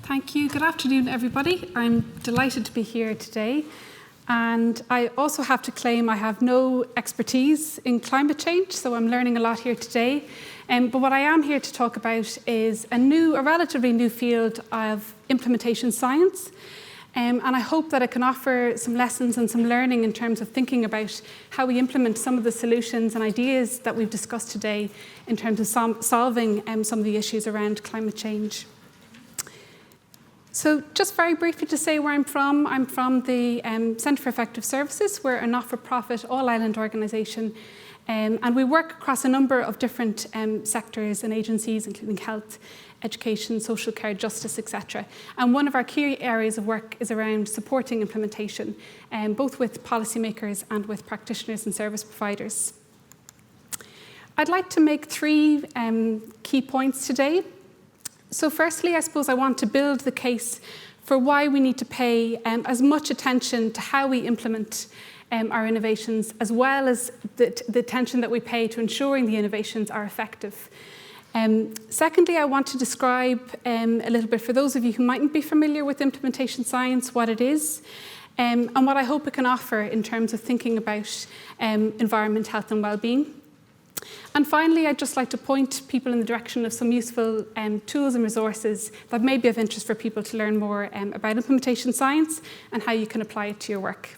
Thank you. Good afternoon, everybody. I'm delighted to be here today. And I also have to claim I have no expertise in climate change, so I'm learning a lot here today. But what I am here to talk about is a relatively new field of implementation science. And I hope that I can offer some lessons and some learning in terms of thinking about how we implement some of the solutions and ideas that we've discussed today in terms of solving some of the issues around climate change. So just very briefly to say where I'm from the Centre for Effective Services. We're a not-for-profit, all-island organisation, and we work across a number of different sectors and agencies, including health, education, social care, justice, etc. And one of our key areas of work is around supporting implementation, both with policymakers and with practitioners and service providers. I'd like to make three key points today. So firstly, I suppose I want to build the case for why we need to pay as much attention to how we implement our innovations, as well as the attention that we pay to ensuring the innovations are effective. Secondly, I want to describe a little bit, for those of you who mightn't be familiar with implementation science, what it is, and what I hope it can offer in terms of thinking about environment, health and well-being. And finally, I'd just like to point people in the direction of some useful tools and resources that may be of interest for people to learn more about implementation science and how you can apply it to your work.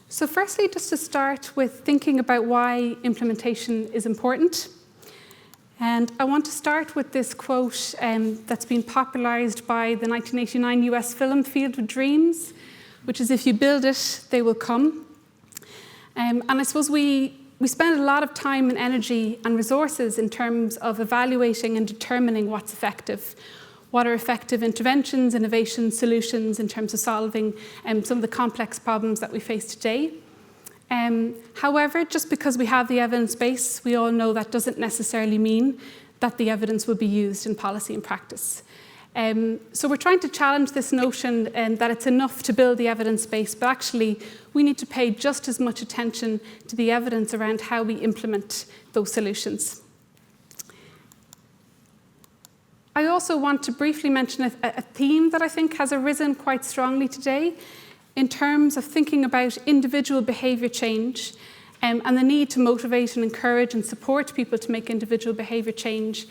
So firstly, just to start with thinking about why implementation is important. And I want to start with this quote that's been popularized by the 1989 US film Field of Dreams, which is, "If you build it, they will come." And I suppose we spend a lot of time and energy and resources in terms of evaluating and determining what's effective. What are effective interventions, innovations, solutions in terms of solving some of the complex problems that we face today. However, just because we have the evidence base, we all know that doesn't necessarily mean that the evidence will be used in policy and practice. So we're trying to challenge this notion that it's enough to build the evidence base, but actually we need to pay just as much attention to the evidence around how we implement those solutions. I also want to briefly mention a theme that I think has arisen quite strongly today in terms of thinking about individual behaviour change and the need to motivate and encourage and support people to make individual behaviour change,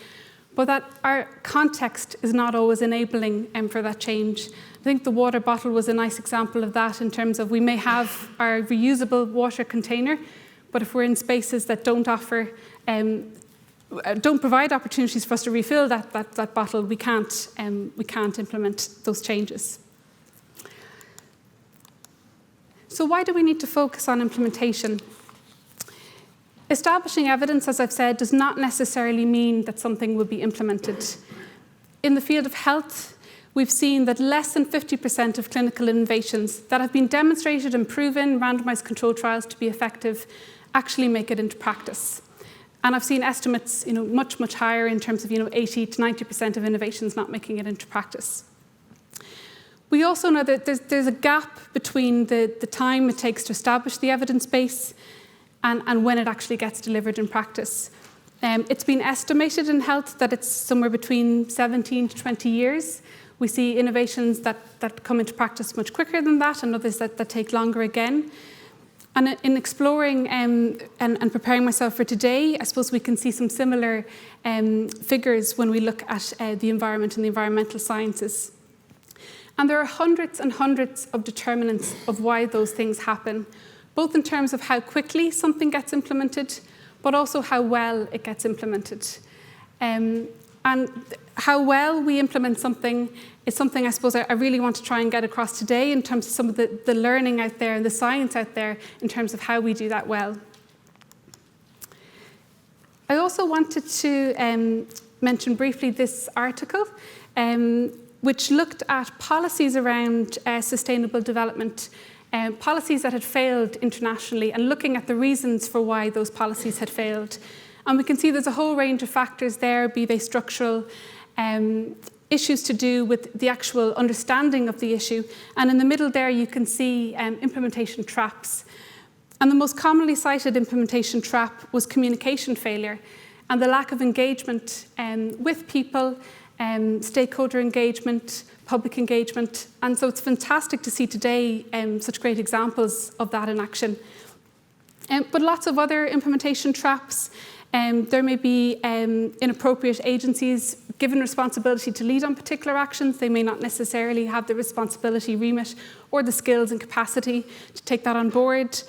but that our context is not always enabling for that change. I think the water bottle was a nice example of that, in terms of we may have our reusable water container, but if we're in spaces that don't provide opportunities for us to refill that bottle, we can't implement those changes. So why do we need to focus on implementation? Establishing evidence, as I've said, does not necessarily mean that something will be implemented. In the field of health, we've seen that less than 50% of clinical innovations that have been demonstrated and proven, randomized controlled trials to be effective, actually make it into practice. And I've seen estimates, much, much higher in terms of, 80 to 90% of innovations not making it into practice. We also know that there's a gap between the time it takes to establish the evidence base and when it actually gets delivered in practice. It's been estimated in health that it's somewhere between 17 to 20 years. We see innovations that come into practice much quicker than that, and others that take longer again. And in exploring and preparing myself for today, I suppose we can see some similar figures when we look at the environment and the environmental sciences. And there are hundreds and hundreds of determinants of why those things happen, both in terms of how quickly something gets implemented, but also how well it gets implemented. And how well we implement something is something I suppose I really want to try and get across today, in terms of some of the learning out there and the science out there in terms of how we do that well. I also wanted to mention briefly this article, which looked at policies around sustainable development, policies that had failed internationally, and looking at the reasons for why those policies had failed. And we can see there's a whole range of factors there, be they structural, issues to do with the actual understanding of the issue. And in the middle there, you can see implementation traps. And the most commonly cited implementation trap was communication failure and the lack of engagement with people stakeholder engagement, public engagement. And so it's fantastic to see today such great examples of that in action. But lots of other implementation traps. There may be inappropriate agencies given responsibility to lead on particular actions. They may not necessarily have the responsibility remit or the skills and capacity to take that on board.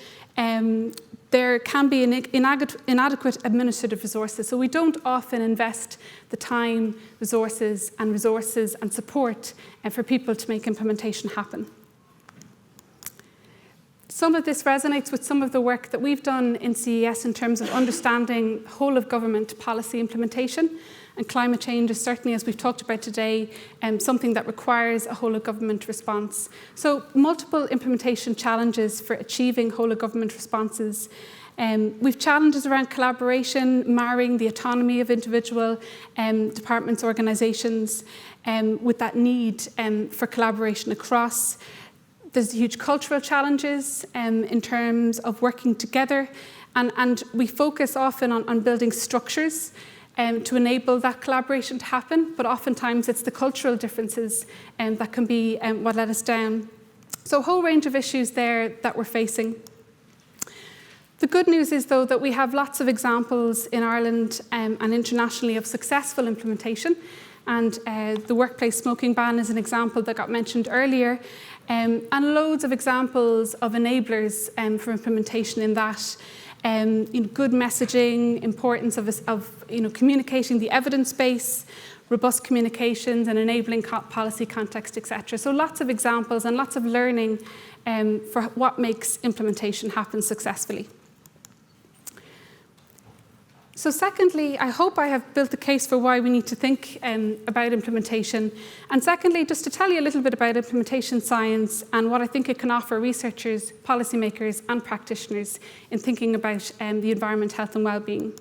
There can be inadequate administrative resources. So we don't often invest the time, resources and support for people to make implementation happen. Some of this resonates with some of the work that we've done in CES in terms of understanding whole of government policy implementation. And climate change is certainly, as we've talked about today, something that requires a whole of government response. So multiple implementation challenges for achieving whole of government responses. We've challenges around collaboration, marrying the autonomy of individual departments, organisations, with that need for collaboration across. There's huge cultural challenges in terms of working together, and we focus often on building structures to enable that collaboration to happen, but oftentimes it's the cultural differences that can be what let us down. So a whole range of issues there that we're facing. The good news is, though, that we have lots of examples in Ireland and internationally of successful implementation, and the workplace smoking ban is an example that got mentioned earlier, and loads of examples of enablers for implementation in that. Good messaging, importance of communicating the evidence base, robust communications and enabling policy context, etc. So lots of examples and lots of learning for what makes implementation happen successfully. So secondly, I hope I have built the case for why we need to think about implementation. And secondly, just to tell you a little bit about implementation science and what I think it can offer researchers, policymakers and practitioners in thinking about the environment, health and well-being.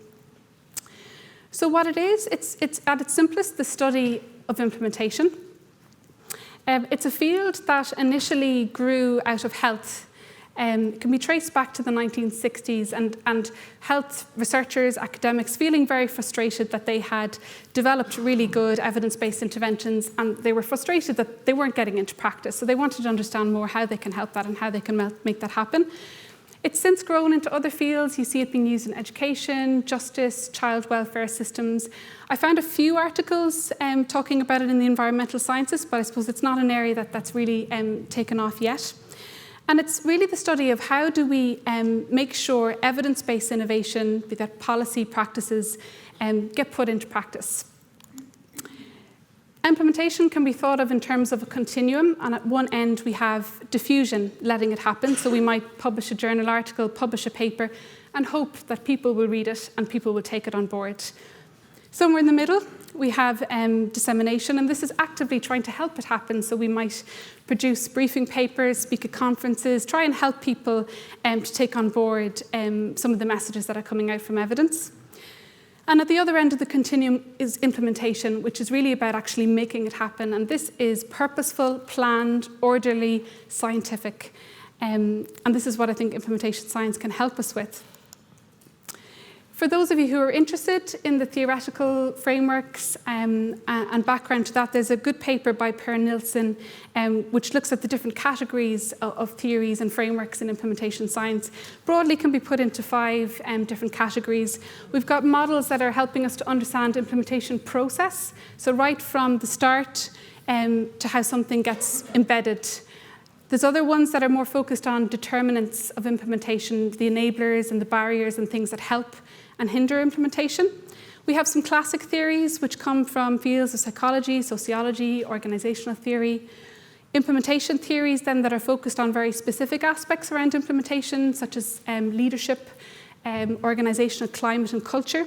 So what it is, it's at its simplest the study of implementation. It's a field that initially grew out of health. It can be traced back to the 1960s and health researchers, academics feeling very frustrated that they had developed really good evidence-based interventions and they were frustrated that they weren't getting into practice. So they wanted to understand more how they can help that and how they can make that happen. It's since grown into other fields. You see it being used in education, justice, child welfare systems. I found a few articles talking about it in the environmental sciences, but I suppose it's not an area that's really taken off yet. And it's really the study of how do we make sure evidence-based innovation, be that policy practices, get put into practice. Implementation can be thought of in terms of a continuum, and at one end we have diffusion, letting it happen. So we might publish a journal article, publish a paper, and hope that people will read it and people will take it on board. Somewhere in the middle, we have dissemination, and this is actively trying to help it happen. So we might produce briefing papers, speak at conferences, try and help people to take on board some of the messages that are coming out from evidence. And at the other end of the continuum is implementation, which is really about actually making it happen. And this is purposeful, planned, orderly, scientific. And this is what I think implementation science can help us with. For those of you who are interested in the theoretical frameworks and background to that, there's a good paper by Per Nilsson which looks at the different categories of theories and frameworks in implementation science. Broadly can be put into 5 different categories. We've got models that are helping us to understand implementation process, so right from the start to how something gets embedded. There's other ones that are more focused on determinants of implementation, the enablers and the barriers and things that help and hinder implementation. We have some classic theories which come from fields of psychology, sociology, organisational theory. Implementation theories then that are focused on very specific aspects around implementation, such as leadership, organisational climate and culture.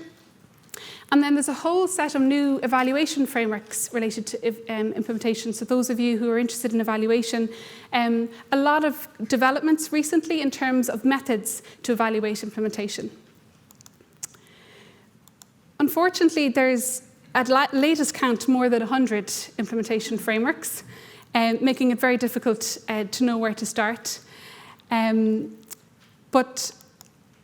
And then there's a whole set of new evaluation frameworks related to implementation. So those of you who are interested in evaluation, a lot of developments recently in terms of methods to evaluate implementation. Unfortunately, there's, at latest count, more than 100 implementation frameworks, making it very difficult to know where to start. But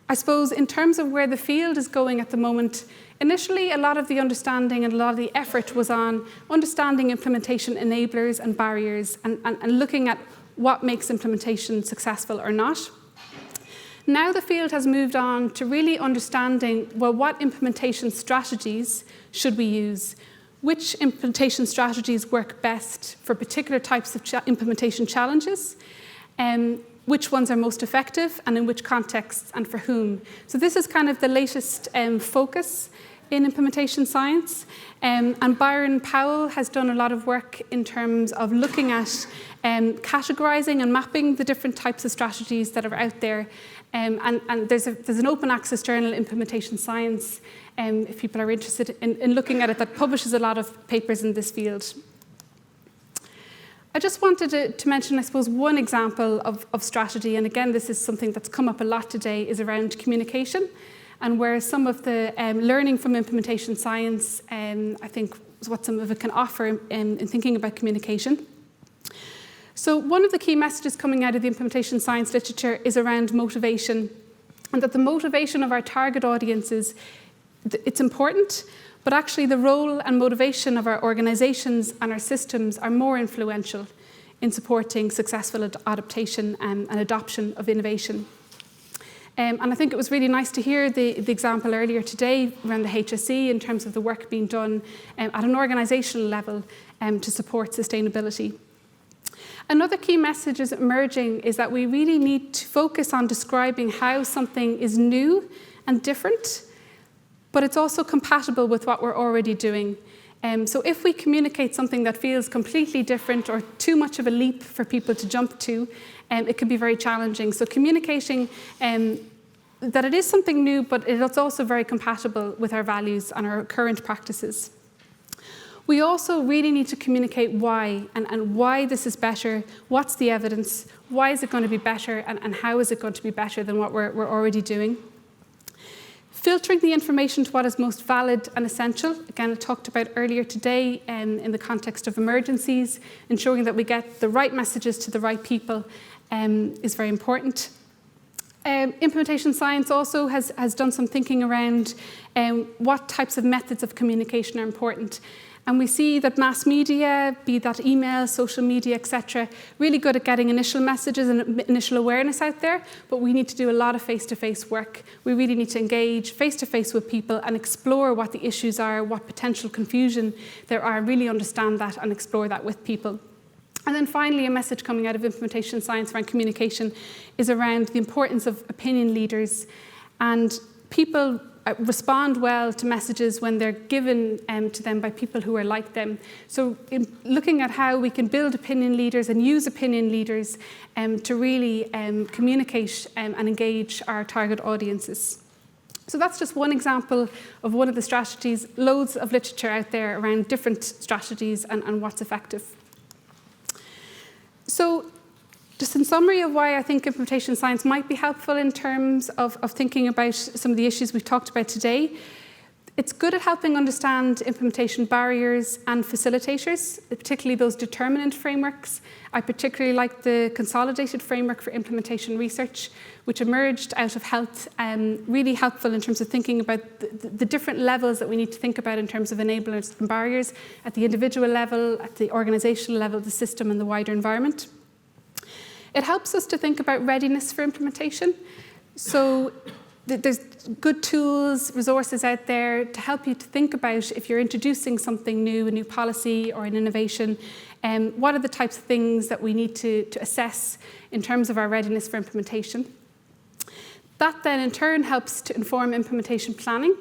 I suppose in terms of where the field is going at the moment, Initially, a lot of the understanding and a lot of the effort was on understanding implementation enablers and barriers and looking at what makes implementation successful or not. Now the field has moved on to really understanding, well, what implementation strategies should we use? Which implementation strategies work best for particular types of implementation challenges? Which ones are most effective and in which contexts and for whom? So this is kind of the latest focus in implementation science. And Byron Powell has done a lot of work in terms of looking at categorizing and mapping the different types of strategies that are out there. And there's an open access journal, Implementation Science, if people are interested in looking at it, that publishes a lot of papers in this field. I just wanted to mention, I suppose, one example of strategy, and again, this is something that's come up a lot today, is around communication, and where some of the learning from implementation science, I think, is what some of it can offer in thinking about communication. So one of the key messages coming out of the implementation science literature is around motivation, and that the motivation of our target audiences, it's important, but actually the role and motivation of our organisations and our systems are more influential in supporting successful adaptation and adoption of innovation. And I think it was really nice to hear the example earlier today around the HSE in terms of the work being done at an organisational level to support sustainability. Another key message is emerging is that we really need to focus on describing how something is new and different, but it's also compatible with what we're already doing. So if we communicate something that feels completely different or too much of a leap for people to jump to, it can be very challenging. So communicating that it is something new, but it's also very compatible with our values and our current practices. We also really need to communicate why and why this is better, what's the evidence, why is it going to be better, and how is it going to be better than what we're already doing. Filtering the information to what is most valid and essential, again, I talked about earlier today in the context of emergencies, ensuring that we get the right messages to the right people is very important. Implementation science also has done some thinking around what types of methods of communication are important. And we see that mass media, be that email, social media, etc., really good at getting initial messages and initial awareness out there, but we need to do a lot of face-to-face work. We really need to engage face-to-face with people and explore what the issues are, what potential confusion there are, really understand that and explore that with people. And then finally, a message coming out of implementation science around communication is around the importance of opinion leaders. And people respond well to messages when they're given to them by people who are like them. So looking at how we can build opinion leaders and use opinion leaders to really communicate and engage our target audiences. So that's just one example of one of the strategies, loads of literature out there around different strategies and what's effective. So just in summary of why I think implementation science might be helpful in terms of thinking about some of the issues we've talked about today, it's good at helping understand implementation barriers and facilitators, particularly those determinant frameworks. I particularly like the consolidated framework for implementation research, which emerged out of health, really helpful in terms of thinking about the different levels that we need to think about in terms of enablers and barriers at the individual level, at the organizational level, the system and the wider environment. It helps us to think about readiness for implementation. So there's good tools, resources out there to help you to think about if you're introducing something new, a new policy or an innovation, what are the types of things that we need to assess in terms of our readiness for implementation. That then in turn helps to inform implementation planning.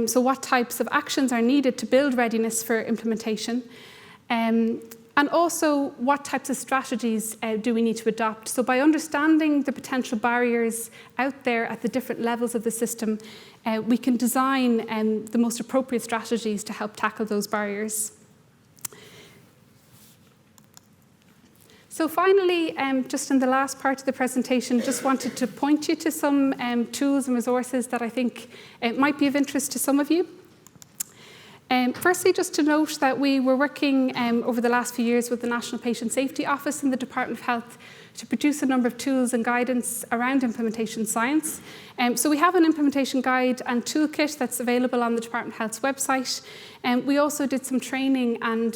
So what types of actions are needed to build readiness for implementation. And also, what types of strategies do we need to adopt? So by understanding the potential barriers out there at the different levels of the system, we can design the most appropriate strategies to help tackle those barriers. So finally, just in the last part of the presentation, just wanted to point you to some tools and resources that I think might be of interest to some of you. Firstly, just to note that we were working over the last few years with the National Patient Safety Office in the Department of Health to produce a number of tools and guidance around implementation science. So we have an implementation guide and toolkit that's available on the Department of Health's website. We also did some training, and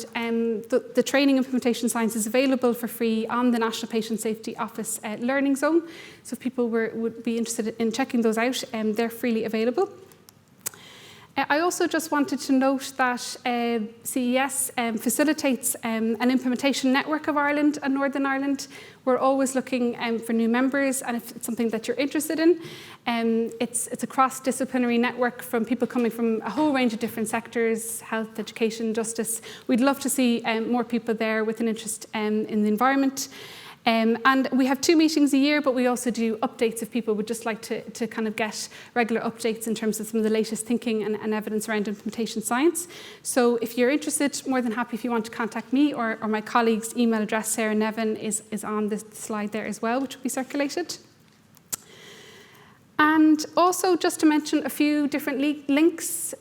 the training implementation science is available for free on the National Patient Safety Office Learning Zone. So if people would be interested in checking those out, they're freely available. I also just wanted to note that CES facilitates an implementation network of Ireland and Northern Ireland. We're always looking for new members, and if it's something that you're interested in, it's a cross-disciplinary network from people coming from a whole range of different sectors: health, education, justice. We'd love to see more people there with an interest in the environment. And we have 2 meetings a year, but we also do updates if people would just like to kind of get regular updates in terms of some of the latest thinking and evidence around implementation science. So if you're interested, more than happy if you want to contact me or my colleague's email address, Sarah Nevin, is on this slide there as well, which will be circulated. And also, just to mention a few different links,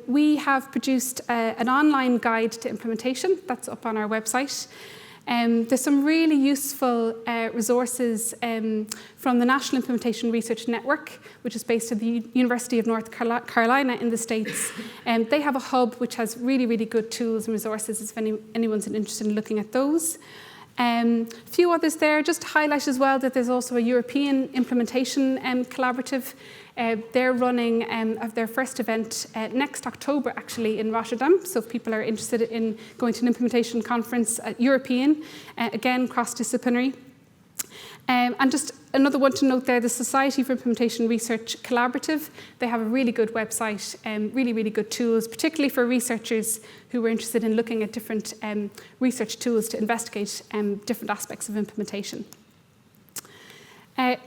we have produced an online guide to implementation that's up on our website. There's some really useful resources from the National Implementation Research Network, which is based at the University of North Carolina in the States. They have a hub which has really, really good tools and resources if anyone's interested in looking at those. A few others there, just to highlight as well that there's also a European implementation collaborative. They're running their first event next October, actually, in Rotterdam. So if people are interested in going to an implementation conference, European, again, cross-disciplinary. And just another one to note there, the Society for Implementation Research Collaborative. They have a really good website, really, really good tools, particularly for researchers who are interested in looking at different research tools to investigate different aspects of implementation.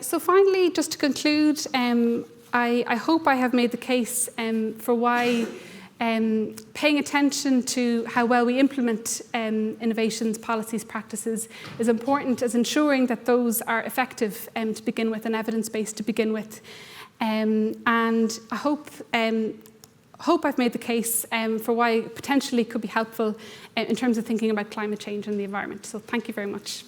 So finally, just to conclude, I hope I have made the case for why paying attention to how well we implement innovations, policies, practices is important as ensuring that those are effective to begin with and evidence-based to begin with. And I hope I've made the case for why it potentially could be helpful in terms of thinking about climate change and the environment. So thank you very much.